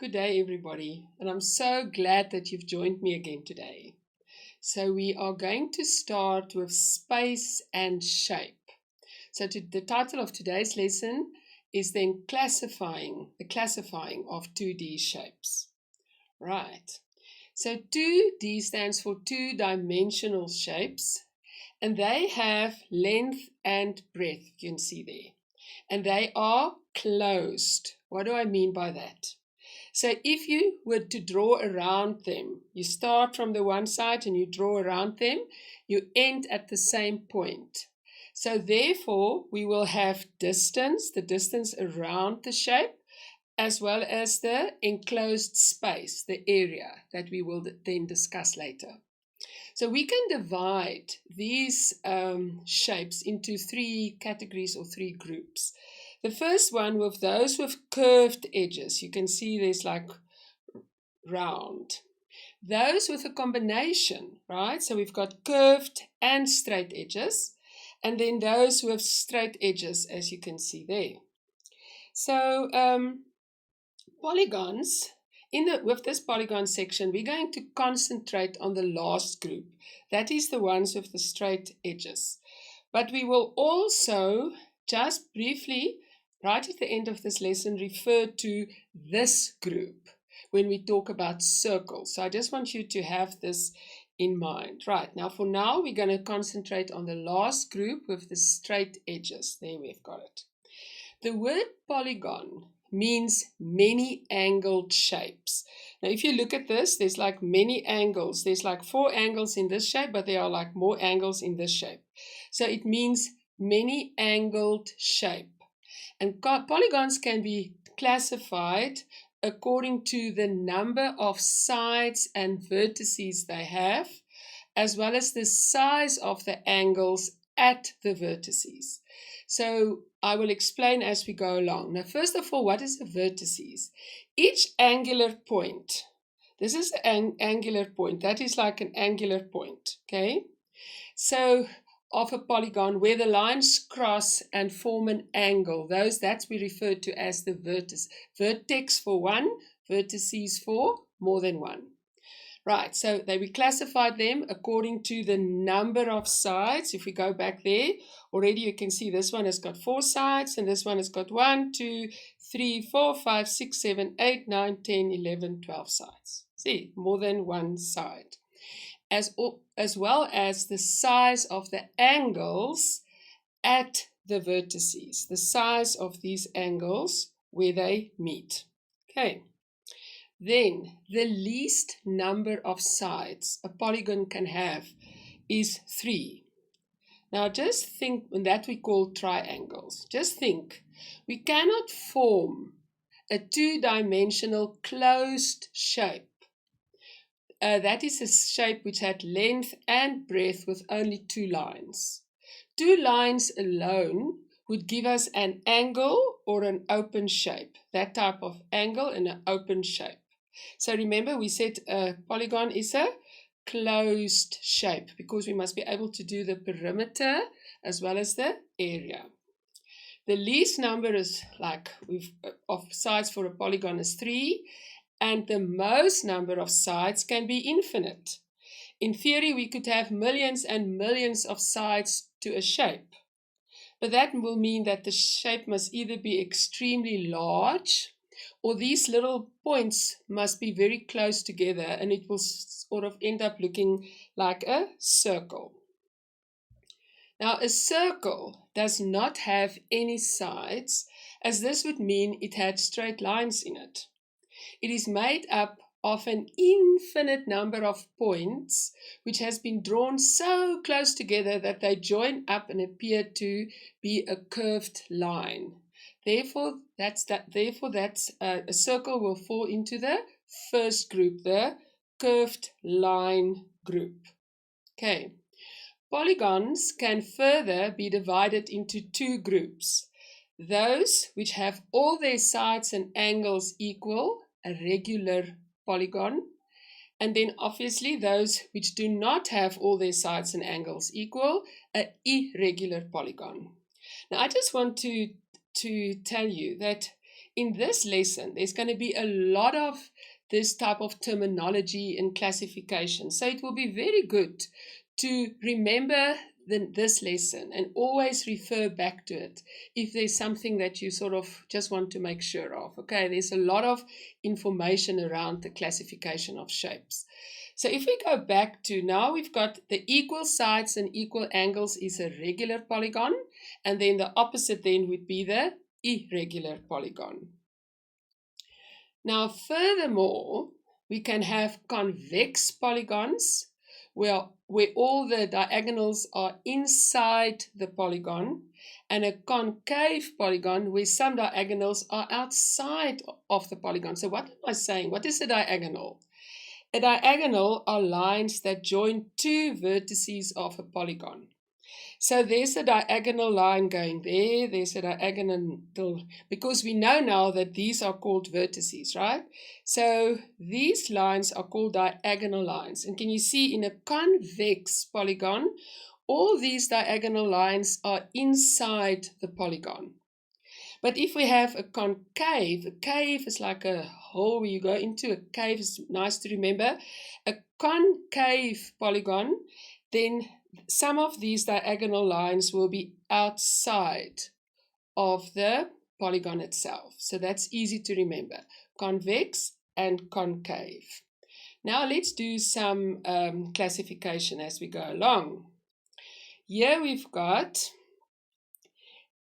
Good day, everybody, and I'm so glad that you've joined me again today. So we are going to start with space and shape. So the title of today's lesson is then the classifying of 2D shapes. Right. So 2D stands for two-dimensional shapes, and they have length and breadth, you can see there. And they are closed. What do I mean by that? So if you were to draw around them, you start from the one side and you draw around them, you end at the same point. So therefore, we will have distance, the distance around the shape, as well as the enclosed space, the area that we will then discuss later. So we can divide these shapes into three categories or three groups. The first one with those with curved edges. You can see there's like round. Those with a combination, right? So we've got curved and straight edges. And then those with straight edges, as you can see there. So polygons, with this polygon section, we're going to concentrate on the last group. That is the ones with the straight edges. But we will also just briefly, right at the end of this lesson, refer to this group when we talk about circles. So I just want you to have this in mind. Right, now for now, we're going to concentrate on the last group with the straight edges. There we've got it. The word polygon means many angled shapes. Now if you look at this, there's like many angles. There's like 4 angles in this shape, but there are like more angles in this shape. So it means many angled shape. And polygons can be classified according to the number of sides and vertices they have, as well as the size of the angles at the vertices. So I will explain as we go along. Now, first of all, what is a vertices? Each angular point, this is an angular point, that is like an angular point, okay? So of a polygon where the lines cross and form an angle, that's we refer to as the vertex. Vertex for one, vertices for more than one. Right, so we classified them according to the number of sides. If we go back there, already you can see this one has got 4 sides, and this one has got 1, 2, 3, 4, 5, 6, 7, 8, 9, 10, 11, 12 sides. See, more than one side. As well as the size of the angles at the vertices, the size of these angles where they meet. Okay. Then, the least number of sides a polygon can have is 3. Now, just think, and that we call triangles. Just think, we cannot form a two-dimensional closed shape. That is a shape which had length and breadth with only 2 lines. 2 lines alone would give us an angle or an open shape. That type of angle and an open shape. So remember, we said a polygon is a closed shape because we must be able to do the perimeter as well as the area. The least number is of sides for a polygon is 3, and the most number of sides can be infinite. In theory, we could have millions and millions of sides to a shape. But that will mean that the shape must either be extremely large, or these little points must be very close together, and it will sort of end up looking like a circle. Now, a circle does not have any sides, as this would mean it had straight lines in it. It is made up of an infinite number of points, which has been drawn so close together that they join up and appear to be a curved line. Therefore, a circle will fall into the first group, the curved line group. Okay. Polygons can further be divided into 2 groups. Those which have all their sides and angles equal, a regular polygon, and then obviously those which do not have all their sides and angles equal, an irregular polygon. Now I just want to tell you that in this lesson, there's going to be a lot of this type of terminology and classification. So it will be very good to remember this lesson and always refer back to it if there's something that you sort of just want to make sure of. Okay, there's a lot of information around the classification of shapes. So if we go back to now, we've got the equal sides and equal angles is a regular polygon, and then the opposite then would be the irregular polygon. Now furthermore, we can have convex polygons where all the diagonals are inside the polygon, and a concave polygon where some diagonals are outside of the polygon. So what am I saying? What is a diagonal? A diagonal are lines that join two vertices of a polygon. So there's a diagonal line going there, there's a diagonal, because we know now that these are called vertices, right? So these lines are called diagonal lines. And can you see in a convex polygon, all these diagonal lines are inside the polygon. But if we have a concave, a cave is like a hole where you go into. A cave is nice to remember. A concave polygon, then some of these diagonal lines will be outside of the polygon itself. So that's easy to remember. Convex and concave. Now let's do some classification as we go along. Here we've got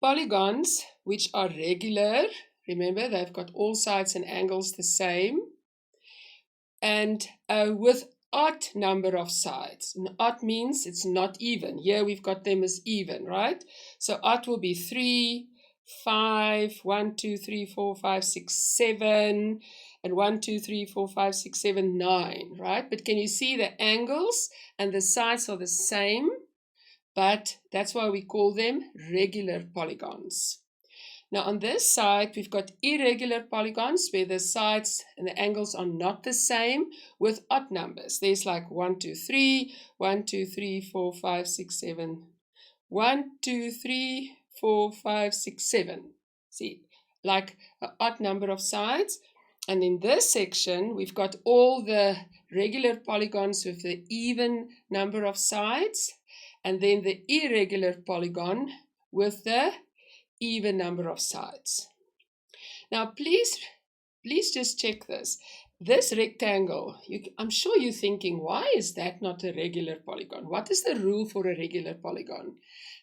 polygons which are regular. Remember, they've got all sides and angles the same. And with odd number of sides. And odd means it's not even. Here we've got them as even, right? So odd will be 3, 5, 1, 2, 3, 4, 5, 6, 7, and 1, 2, 3, 4, 5, 6, 7, 9, right? But can you see the angles and the sides are the same? But that's why we call them regular polygons. Now on this side, we've got irregular polygons where the sides and the angles are not the same with odd numbers. There's like 1, 2, 3, 1, 2, 3, 4, 5, 6, 7. 1, 2, 3, 4, 5, 6, 7. See, like an odd number of sides. And in this section, we've got all the regular polygons with the even number of sides. And then the irregular polygon with the even number of sides. Now, please just check this. This rectangle, I'm sure you're thinking, why is that not a regular polygon? What is the rule for a regular polygon?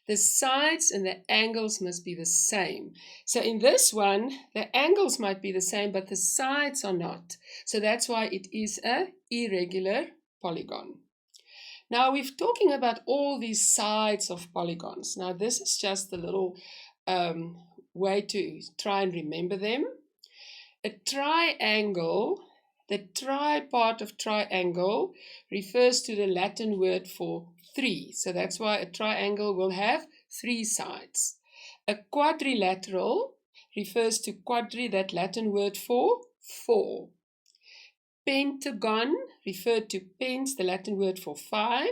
The sides and the angles must be the same. So in this one, the angles might be the same, but the sides are not. So that's why it is an irregular polygon. Now, we're talking about all these sides of polygons. Now, this is just a little way to try and remember them. A triangle, the tri part of triangle refers to the Latin word for 3. So that's why a triangle will have 3 sides. A quadrilateral refers to quadri, that Latin word for 4. Pentagon referred to pens, the Latin word for 5.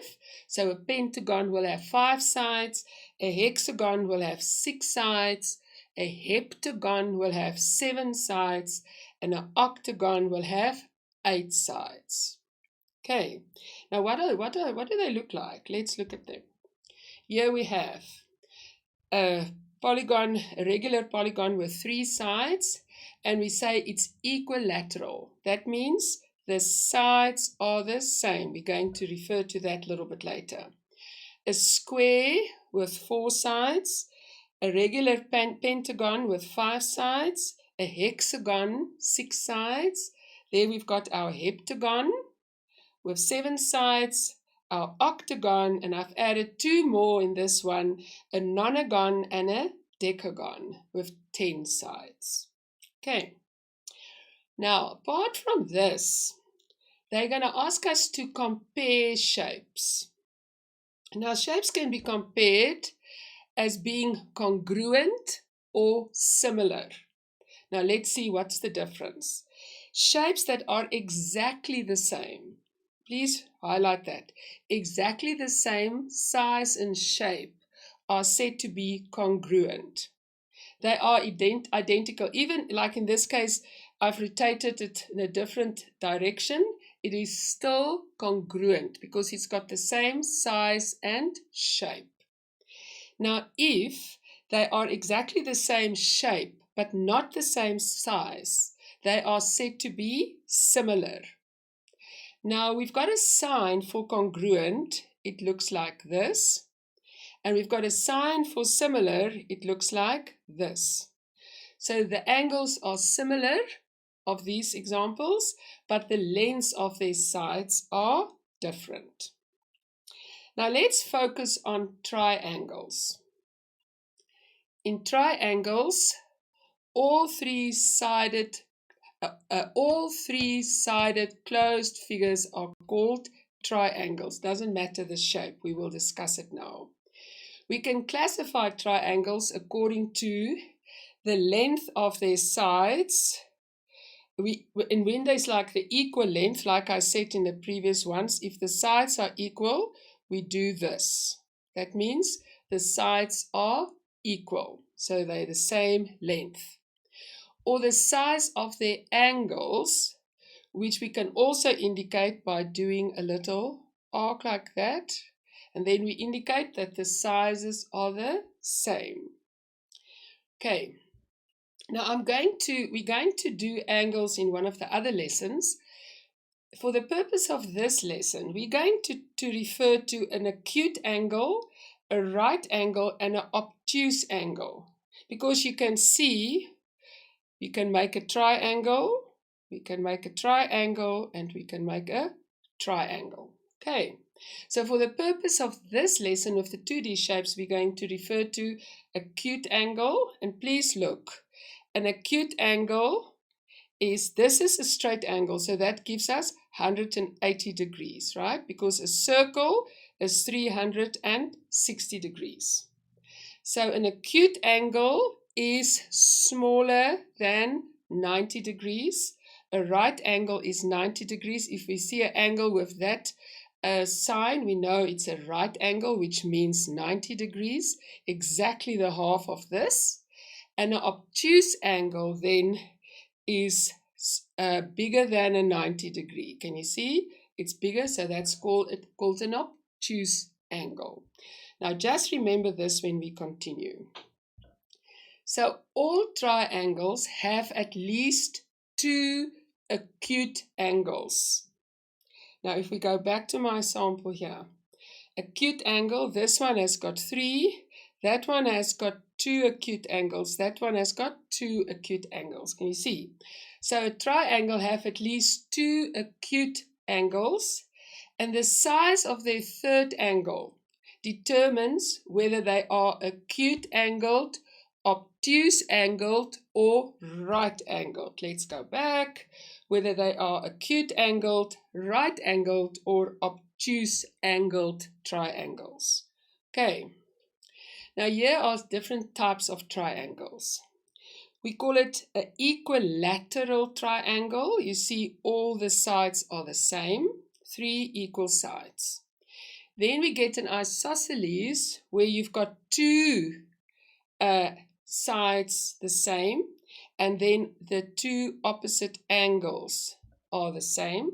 So a pentagon will have 5 sides. A hexagon will have 6 sides. A heptagon will have 7 sides. And an octagon will have 8 sides. Okay, now what do they look like? Let's look at them. Here we have a polygon, a regular polygon with 3 sides. And we say it's equilateral. That means the sides are the same. We're going to refer to that a little bit later. A square with 4 sides. A regular pentagon with 5 sides. A hexagon, 6 sides. There we've got our heptagon with 7 sides. Our octagon, and I've added 2 more in this one. A nonagon and a decagon with 10 sides. Okay, now apart from this, they're going to ask us to compare shapes. Now shapes can be compared as being congruent or similar. Now let's see what's the difference. Shapes that are exactly the same, please highlight that, exactly the same size and shape are said to be congruent. They are identical. Even like in this case, I've rotated it in a different direction. It is still congruent because it's got the same size and shape. Now, if they are exactly the same shape but not the same size, they are said to be similar. Now, we've got a sign for congruent. It looks like this. And we've got a sign for similar. It looks like this. So the angles are similar of these examples, but the lengths of their sides are different. Now let's focus on triangles. In triangles, all three-sided closed figures are called triangles. Doesn't matter the shape. We will discuss it now. We can classify triangles according to the length of their sides. And when there's like the equal length, like I said in the previous ones, if the sides are equal, we do this. That means the sides are equal, so they're the same length. Or the size of their angles, which we can also indicate by doing a little arc like that. And then we indicate that the sizes are the same. Okay. Now we're going to do angles in one of the other lessons. For the purpose of this lesson, we're going to refer to an acute angle, a right angle, and an obtuse angle. Because you can see, we can make a triangle, we can make a triangle, and we can make a triangle. Okay. So for the purpose of this lesson with the 2D shapes, we're going to refer to acute angle. And please look, an acute angle this is a straight angle, so that gives us 180 degrees, right? Because a circle is 360 degrees. So an acute angle is smaller than 90 degrees. A right angle is 90 degrees. If we see an angle with that sign, we know it's a right angle, which means 90 degrees, exactly the half of this. And an obtuse angle then is bigger than a 90 degree. Can you see? It's bigger, so that's called an obtuse angle. Now just remember this when we continue. So all triangles have at least 2 acute angles. Now, if we go back to my sample here, acute angle, this one has got 3, that one has got 2 acute angles, that one has got 2 acute angles. Can you see? So a triangle have at least 2 acute angles, and the size of their third angle determines whether they are acute angled, obtuse angled, or right angled. Let's go back. Whether they are acute angled, right angled, or obtuse angled triangles. Okay. Now here are different types of triangles. We call it an equilateral triangle. You see all the sides are the same, 3 equal sides. Then we get an isosceles where you've got 2 sides the same, and then the 2 opposite angles are the same.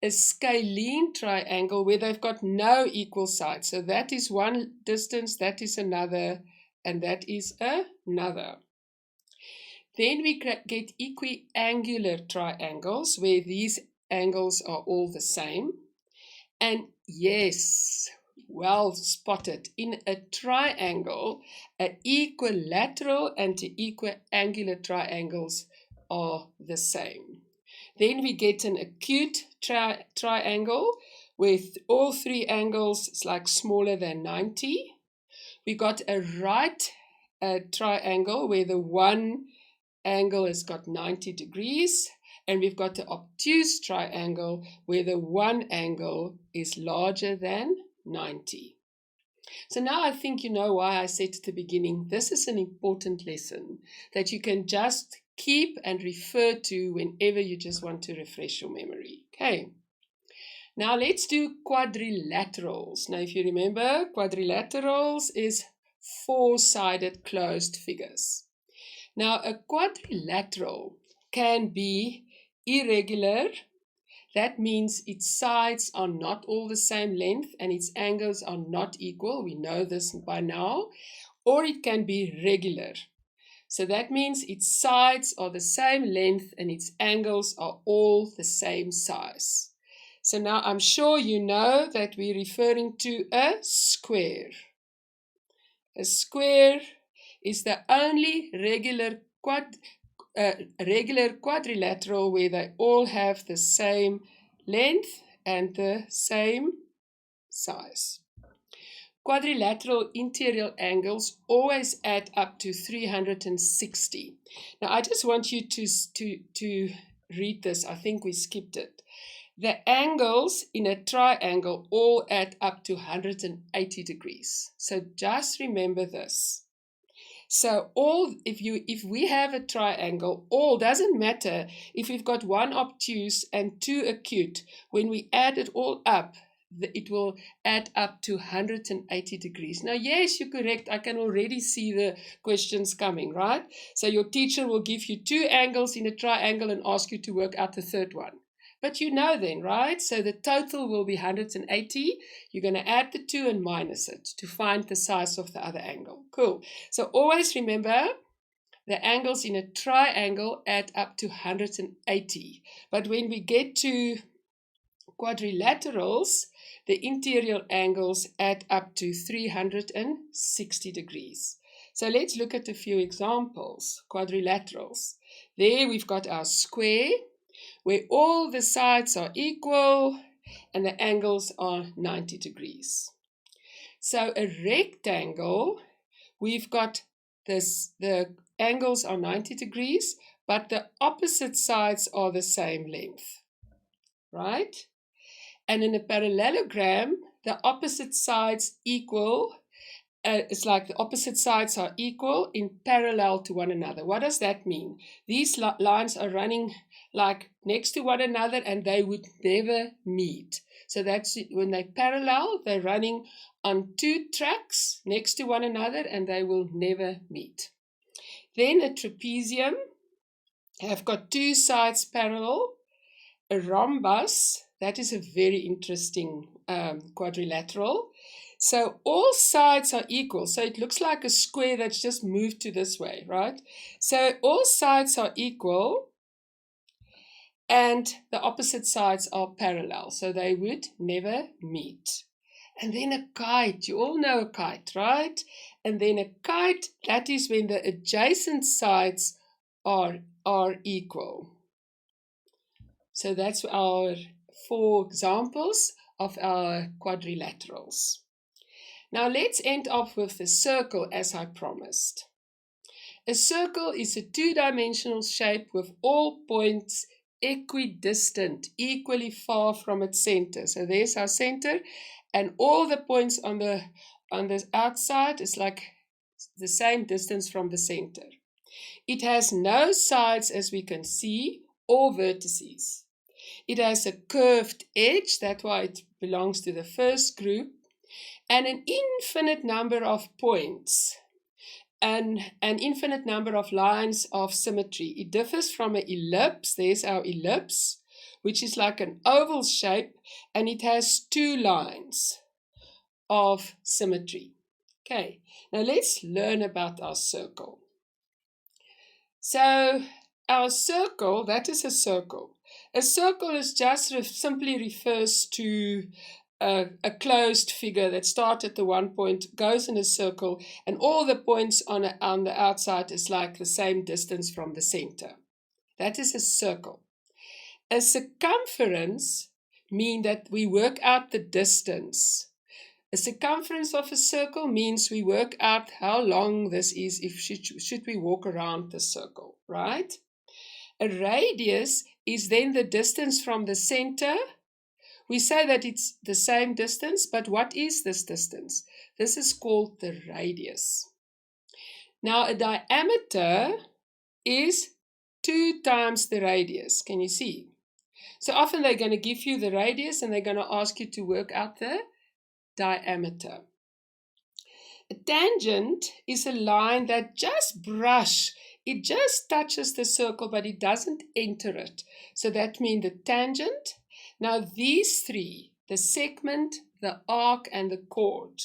A scalene triangle where they've got no equal sides. So that is one distance, that is another, and that is another. Then we get equiangular triangles where these angles are all the same. And yes, well spotted. In a triangle, an equilateral and equiangular triangles are the same. Then we get an acute triangle with all 3 angles like smaller than 90. We got a right triangle where the one angle has got 90 degrees. And we've got the obtuse triangle where the one angle is larger than 90. So now I think you know why I said at the beginning, this is an important lesson that you can just keep and refer to whenever you just want to refresh your memory. Okay. Now let's do quadrilaterals. Now if you remember, quadrilaterals is four-sided closed figures. Now, a quadrilateral can be irregular. That means its sides are not all the same length and its angles are not equal. We know this by now. Or it can be regular. So that means its sides are the same length and its angles are all the same size. So now I'm sure you know that we're referring to a square. A square is the only regular quadrilateral where they all have the same length and the same size. Quadrilateral interior angles always add up to 360. Now I just want you to read this. I think we skipped it. The angles in a triangle all add up to 180 degrees. So just remember this. So if we have a triangle, all doesn't matter if we've got one obtuse and two acute. When we add it all up, it will add up to 180 degrees. Now, yes, you're correct. I can already see the questions coming, right? So your teacher will give you two angles in a triangle and ask you to work out the third one. But you know then, right? So the total will be 180. You're going to add the 2 and minus it to find the size of the other angle. Cool. So always remember, the angles in a triangle add up to 180. But when we get to quadrilaterals, the interior angles add up to 360 degrees. So let's look at a few examples. Quadrilaterals. There we've got our square, where all the sides are equal and the angles are 90 degrees. So a rectangle, we've got the angles are 90 degrees, but the opposite sides are the same length, right? And in a parallelogram, the opposite sides equal. It's like the opposite sides are equal in parallel to one another. What does that mean? These lines are running like next to one another and they would never meet. So that's when they parallel, they're running on two tracks next to one another and they will never meet. Then a trapezium have got two sides parallel. A rhombus, that is a very interesting quadrilateral. So all sides are equal. So it looks like a square that's just moved to this way, right? So all sides are equal and the opposite sides are parallel. So they would never meet. And then a kite, you all know a kite, right? And then a kite, that is when the adjacent sides are equal. So that's our 4 examples of our quadrilaterals. Now let's end off with the circle as I promised. A circle is a two-dimensional shape with all points equidistant, equally far from its center. So there's our center and all the points on the outside is like the same distance from the center. It has no sides as we can see or vertices. It has a curved edge, that's why it belongs to the first group, and an infinite number of points and an infinite number of lines of symmetry. It differs from an ellipse. There's our ellipse, which is like an oval shape, and it has 2 lines of symmetry. Okay, now let's learn about our circle. So our circle, that is a circle. A circle is just simply refers to a closed figure that starts at the one point, goes in a circle, and all the points on the outside is like the same distance from the center. That is a circle. A circumference means that we work out the distance. A circumference of a circle means we work out how long this is if should we walk around the circle, right? A radius is then the distance from the center. We say that it's the same distance, but what is this distance? This is called the radius. Now, a diameter is 2 times the radius. Can you see? So often they're going to give you the radius and they're going to ask you to work out the diameter. A tangent is a line that just it just touches the circle, but it doesn't enter it. So that means the tangent. Now these three, the segment, the arc, and the chord.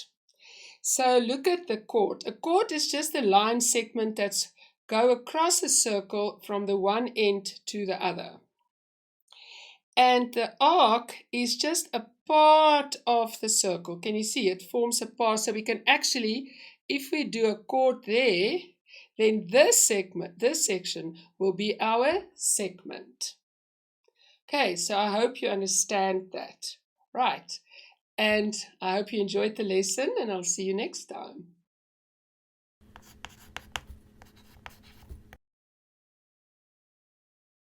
So look at the chord. A chord is just a line segment that's go across a circle from the one end to the other. And the arc is just a part of the circle. Can you see? It forms a part. So we can actually, if we do a chord there, then this section will be our segment. Okay, so I hope you understand that. Right. And I hope you enjoyed the lesson, and I'll see you next time.